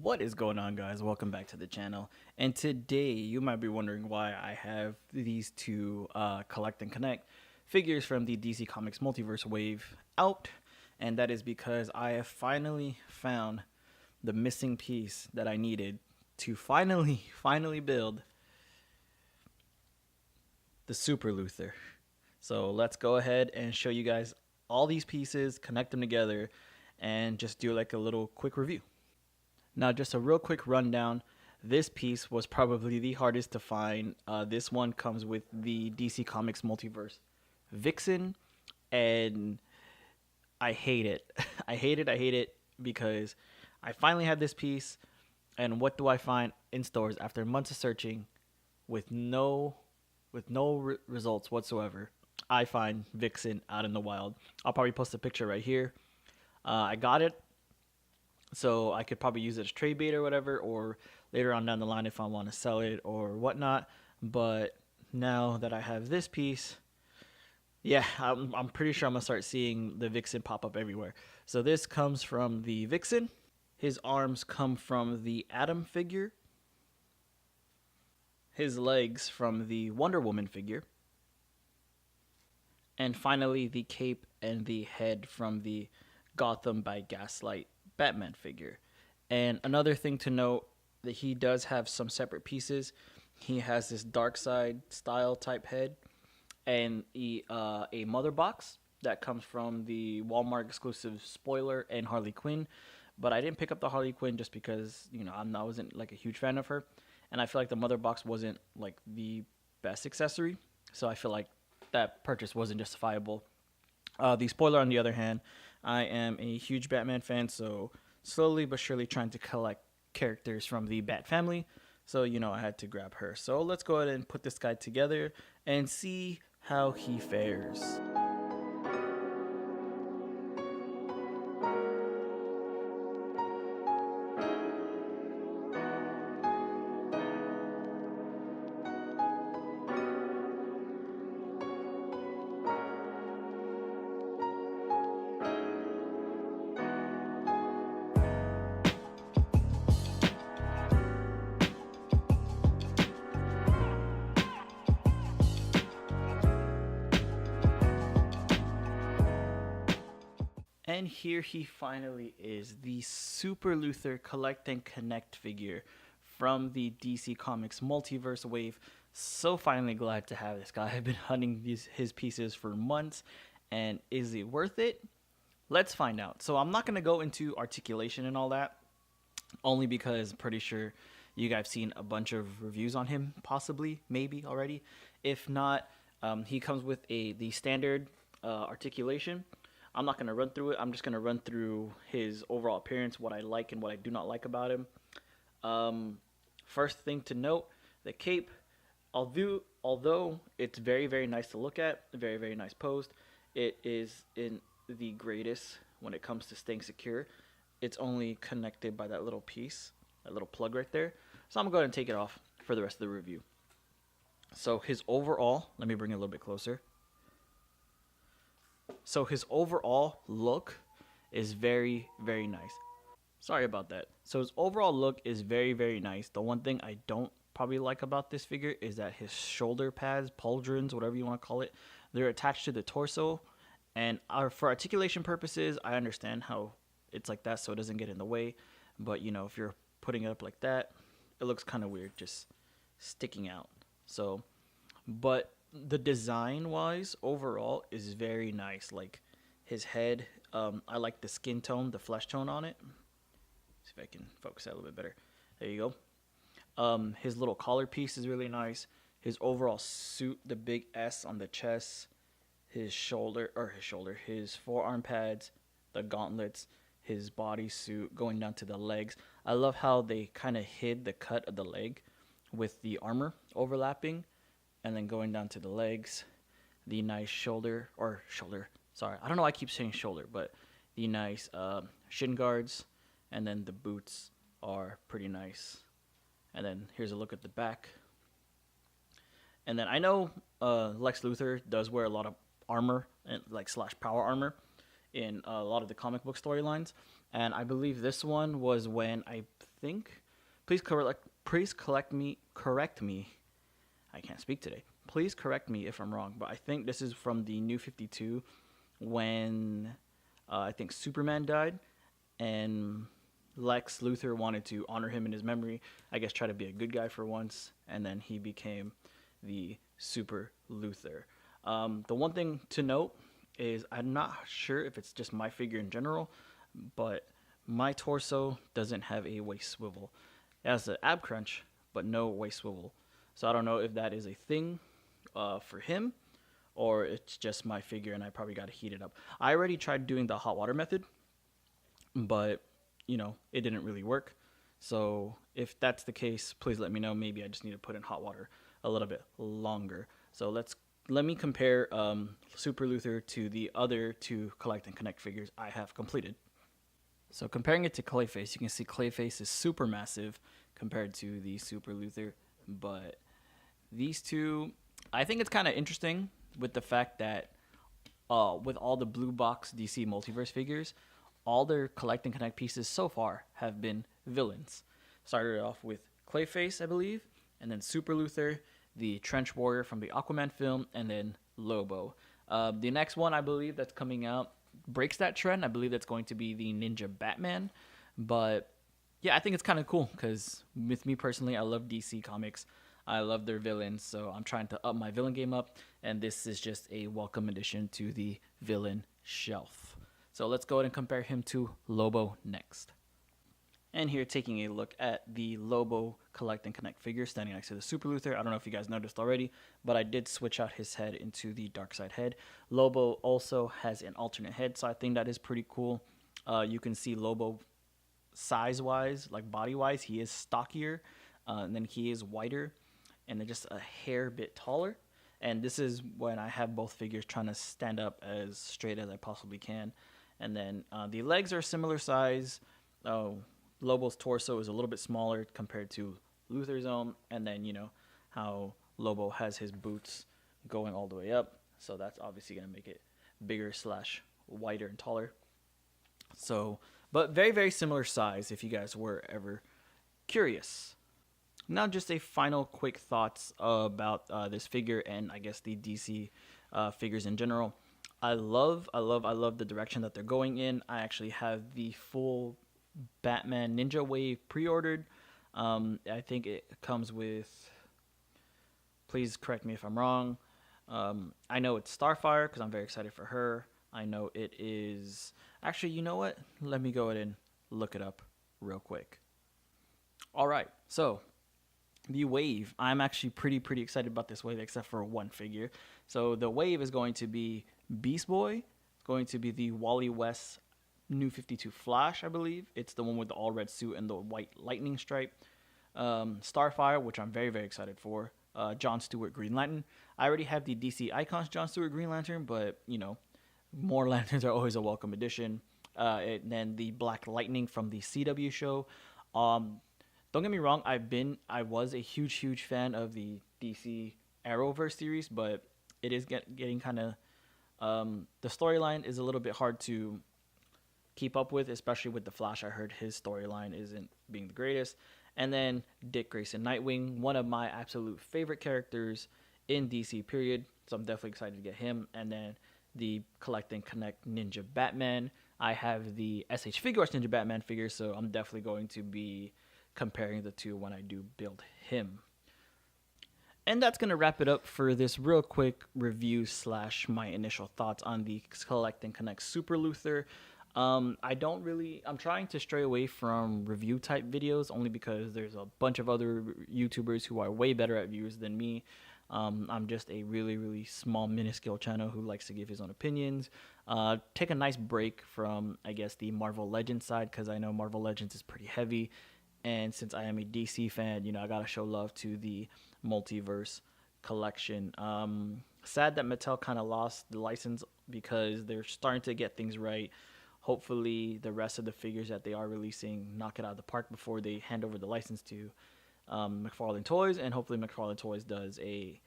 What is going on, guys? Welcome back to the channel. And today you might be wondering why I have these two collect and connect figures from the DC Comics Multiverse wave out, and that is because I have finally found the missing piece that I needed to finally build the Super Luthor. So let's go ahead and show you guys all these pieces, connect them together, and just do like a little quick review. Now, just a real quick rundown. This piece was probably the hardest to find. This one comes with the DC Comics Multiverse Vixen, and I hate it. I hate it because I finally had this piece, and what do I find in stores after months of searching with no results whatsoever? I find Vixen out in the wild. I'll probably post a picture right here. I got it, so I could probably use it as trade bait or whatever, or later on down the line if I want to sell it or whatnot. But now that I have this piece, yeah, I'm pretty sure I'm going to start seeing the Vixen pop up everywhere. So this comes from the Vixen. His arms come from the Atom figure. His legs from the Wonder Woman figure. And finally, the cape and the head from the Gotham by Gaslight Batman figure. And another thing to note, that he does have some separate pieces. He has this dark side style type head and a mother box that comes from the Walmart exclusive Spoiler and Harley Quinn. But I didn't pick up the Harley Quinn just because, you know, I wasn't like a huge fan of her, and I feel like the mother box wasn't like the best accessory, so I feel like that purchase wasn't justifiable. The Spoiler, on the other hand, I am a huge Batman fan, so slowly but surely trying to collect characters from the Bat family. So, you know, I had to grab her. So let's go ahead and put this guy together and see how he fares. And here he finally is, the Super Luthor Collect and Connect figure from the DC Comics Multiverse wave. So finally glad to have this guy. I've been hunting his pieces for months, and is it worth it? Let's find out. So I'm not going to go into articulation and all that, only because I'm pretty sure you guys have seen a bunch of reviews on him, possibly, maybe already. If not, he comes with the standard articulation. I'm not going to run through it. I'm just going to run through his overall appearance, what I like and what I do not like about him. First thing to note, the cape, although it's very, very nice to look at, very, very nice posed, it is in the greatest when it comes to staying secure. It's only connected by that little piece, that little plug right there. So I'm going to go ahead and take it off for the rest of the review. So his overall, let me bring it a little bit closer. So his overall look is very, very nice. Sorry about that. So his overall look is very, very nice. The one thing I don't probably like about this figure is that his shoulder pads, pauldrons, whatever you want to call it, they're attached to the torso. And for articulation purposes, I understand how it's like that so it doesn't get in the way. But, you know, if you're putting it up like that, it looks kind of weird just sticking out. So, but the design wise overall is very nice. Like his head, I like the skin tone, the flesh tone on it. See if I can focus that a little bit better. There you go. His little collar piece is really nice. His overall suit, the big S on the chest, his forearm pads, the gauntlets, his bodysuit going down to the legs. I love how they kind of hid the cut of the leg with the armor overlapping. And then going down to the legs, the nice shoulder, sorry, I don't know why I keep saying shoulder, but the nice shin guards, and then the boots are pretty nice. And then here's a look at the back. And then I know Lex Luthor does wear a lot of armor, and like / power armor in a lot of the comic book storylines. And I believe this one was when I think, correct me. I can't speak today. Please correct me if I'm wrong, but I think this is from the New 52 when I think Superman died, and Lex Luthor wanted to honor him in his memory. I guess try to be a good guy for once, and then he became the Super Luthor. The one thing to note is I'm not sure if it's just my figure in general, but my torso doesn't have a waist swivel. It has an ab crunch, but no waist swivel. So I don't know if that is a thing for him, or it's just my figure and I probably got to heat it up. I already tried doing the hot water method, but it didn't really work. So if that's the case, please let me know. Maybe I just need to put in hot water a little bit longer. So let me compare Super Luthor to the other two Collect and Connect figures I have completed. So comparing it to Clayface, you can see Clayface is super massive compared to the Super Luthor, but these two, I think it's kind of interesting with the fact that with all the blue box DC Multiverse figures, all their Collect and Connect pieces so far have been villains. Started off with Clayface, I believe, and then Super Luthor, the Trench Warrior from the Aquaman film, and then Lobo. The next one I believe that's coming out breaks that trend. I believe that's going to be the Ninja Batman. But yeah, I think it's kind of cool because with me personally, I love DC Comics. I love their villains, so I'm trying to up my villain game up, and this is just a welcome addition to the villain shelf. So let's go ahead and compare him to Lobo next. And here, taking a look at the Lobo Collect and Connect figure standing next to the Super Luthor. I don't know if you guys noticed already, but I did switch out his head into the Darkseid head. Lobo also has an alternate head, so I think that is pretty cool. You can see Lobo size-wise, like body-wise, he is stockier, and then he is whiter, and then just a hair bit taller. And this is when I have both figures trying to stand up as straight as I possibly can. And then the legs are similar size. Lobo's torso is a little bit smaller compared to Luthor's own, and then how Lobo has his boots going all the way up, so that's obviously going to make it bigger / wider and taller. So, but very, very similar size if you guys were ever curious. Now just a final quick thoughts about this figure and I guess the DC figures in general. I love the direction that they're going in. I actually have the full Batman Ninja Wave pre-ordered. I think it comes with, please correct me if I'm wrong, I know it's Starfire because I'm very excited for her. I know it is, actually, you know what, let me go ahead and look it up real quick. Alright, so the Wave, I'm actually pretty excited about this Wave except for one figure. So the Wave is going to be Beast Boy. It's going to be the Wally West New 52 Flash, I believe. It's the one with the all red suit and the white lightning stripe. Starfire, which I'm very excited for. John Stewart Green Lantern. I already have the DC Icons John Stewart Green Lantern, but more lanterns are always a welcome addition. And then the Black Lightning from the CW show. Don't get me wrong, I was a huge fan of the DC Arrowverse series, but it is getting kind of the storyline is a little bit hard to keep up with, especially with the Flash. I heard his storyline isn't being the greatest. And then Dick Grayson Nightwing, one of my absolute favorite characters in DC period, so I'm definitely excited to get him. And then the Collect and Connect Ninja Batman. I have the SH Figuarts Ninja Batman figure, so I'm definitely going to be comparing the two when I do build him. And that's going to wrap it up for this real quick review / my initial thoughts on the Collect and Connect Super Luthor. I'm trying to stray away from review type videos only because there's a bunch of other YouTubers who are way better at views than me. I'm just a really small minuscule channel who likes to give his own opinions. Take a nice break from, I guess, the Marvel Legends side because I know Marvel Legends is pretty heavy. And since I am a DC fan, I gotta show love to the Multiverse collection. Sad that Mattel kind of lost the license because they're starting to get things right. Hopefully, the rest of the figures that they are releasing knock it out of the park before they hand over the license to McFarlane Toys, and hopefully McFarlane Toys does a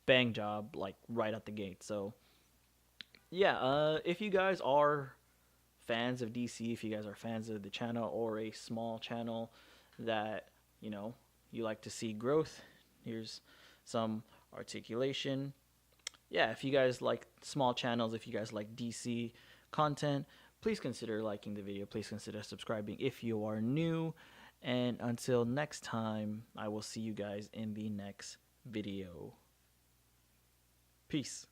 bang job like right out the gate. So, yeah, if you guys are fans of DC, if you guys are fans of the channel or a small channel that, you know, you like to see growth, here's some articulation. Yeah, if you guys like small channels, if you guys like DC content, please consider liking the video. Please consider subscribing if you are new. And until next time, I will see you guys in the next video. Peace.